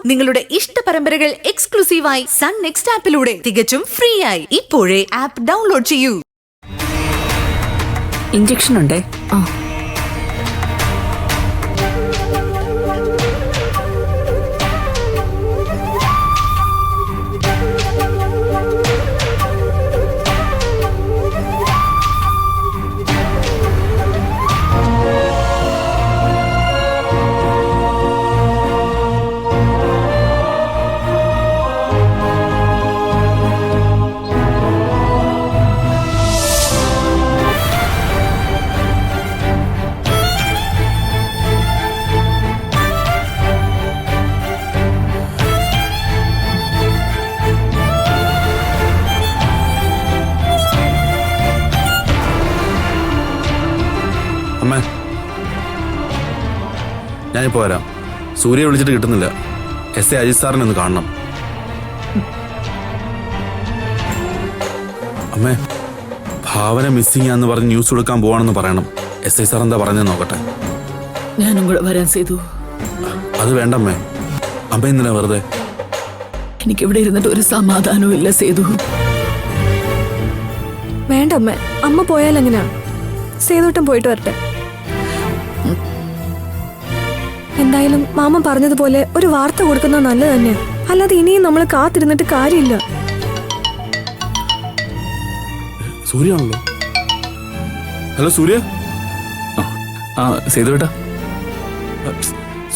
നിങ്ങളുടെ ഇഷ്ട പരമ്പരകൾ എക്സ്ക്ലൂസീവായി സൺ നെക്സ്റ്റ് ആപ്പിലൂടെ തികച്ചും ഫ്രീ ആയി ഇപ്പോഴേ ആപ്പ് ഡൗൺലോഡ് ചെയ്യൂ. ഇഞ്ചക്ഷൻ ഉണ്ടേ. അമ്മേ, ഞാനിപ്പോ വരാം. സൂര്യ വിളിച്ചിട്ട് കിട്ടുന്നില്ല. എസ് എ അജിത് സാറിനെ ഒന്ന് കാണണം. അമ്മേ, ഭാവന മിസ്സിംഗ് ആന്ന് പറഞ്ഞ് ന്യൂസ് കൊടുക്കാൻ പോവാണെന്ന് പറയണം. എസ് ഐ സാർ എന്താ പറഞ്ഞെന്ന് നോക്കട്ടെ. ഞാനും കൂടെ വരാൻ ചെയ്തു. അത് വേണ്ടമ്മേ. അമ്മ എന്തിനാ വെറുതെ? എനിക്കിവിടെ ഇരുന്നിട്ട് ഒരു സമാധാനവും ഇല്ല സേതു. വേണ്ടമ്മേ, അമ്മ പോയാൽ എങ്ങനെയാ? സേതുട്ടം പോയിട്ട് വരട്ടെ. എന്തായാലും മാമ പറഞ്ഞതുപോലെ ഒരു വാർത്ത കൊടുക്കുന്നത് നല്ലത് തന്നെയാ. അല്ലാതെ ഇനിയും നമ്മൾ കാത്തിരുന്നിട്ട് കാര്യമില്ല. സൂര്യ ആണല്ലോ. ഹലോ സൂര്യ. സേതുവേട്ടാ,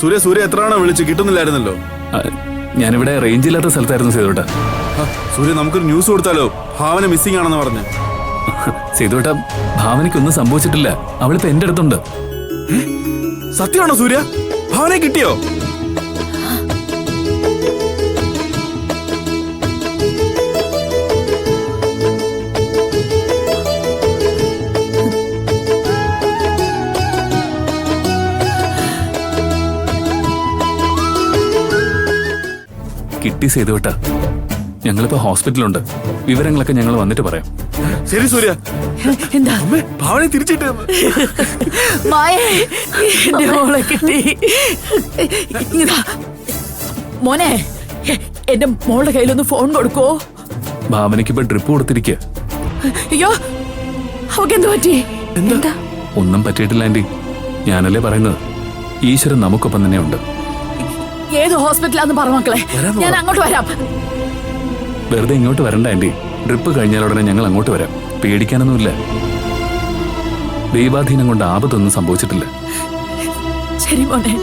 സൂര്യ സൂര്യ എത്ര തവണ വിളിച്ച് കിട്ടുന്നില്ലായിരുന്നല്ലോ. ഞാനിവിടെ റേഞ്ച് ഇല്ലാത്ത സ്ഥലത്തായിരുന്നു സേതുവേട്ടാ. സൂര്യ, നമുക്കൊരു ന്യൂസ് കൊടുത്താലോ? ഭാവന മിസ്സിംഗ് ആണെന്ന് പറഞ്ഞു. സേതുവേട്ടാ, ഭാവനയ്ക്കൊന്നും സംഭവിച്ചിട്ടില്ല. അവളിപ്പോ എന്റെ അടുത്തുണ്ട്. സത്യമാണോ സൂര്യ? ഭാവനയെ കിട്ടിയോ? കിട്ടി സേതുവേട്ടാ. ഞങ്ങളിപ്പോ ഹോസ്പിറ്റലുണ്ട്. വിവരങ്ങളൊക്കെ ഞങ്ങൾ വന്നിട്ട് പറയാം. ശരി സൂര്യ. എന്താ അമ്മേ, ഭാവനയെ തിരിച്ചിട്ട്. എന്റെ മോളെ കിട്ടി. മോനെ, എന്റെ മോളുടെ കയ്യിലൊന്ന് ഫോൺ കൊടുക്കോ? ഭാവനയ്ക്ക് ഇപ്പൊ ഡ്രിപ്പ് കൊടുത്തിരിക്കുക. അയ്യോ, അവക്ക് എന്ത് പറ്റി? എന്താ? ഒന്നും പറ്റിയിട്ടില്ല ആന്റി. ഞാനല്ലേ പറയുന്നത്. ഈശ്വരൻ നമുക്കൊപ്പം തന്നെ ഉണ്ട്. ഏത് ഹോസ്പിറ്റലാന്ന് പറ മക്കളെ, ഞാൻ അങ്ങോട്ട് വരാം. വെറുതെ ഇങ്ങോട്ട് വരണ്ട ആന്റി. ഡ്രിപ്പ് കഴിഞ്ഞാൽ ഉടനെ ഞങ്ങൾ അങ്ങോട്ട് വരാം. പേടിക്കാനൊന്നുമില്ല. ദൈവാധീനം കൊണ്ട് ആപത്തൊന്നും സംഭവിച്ചിട്ടില്ല. ശരി മോനെ.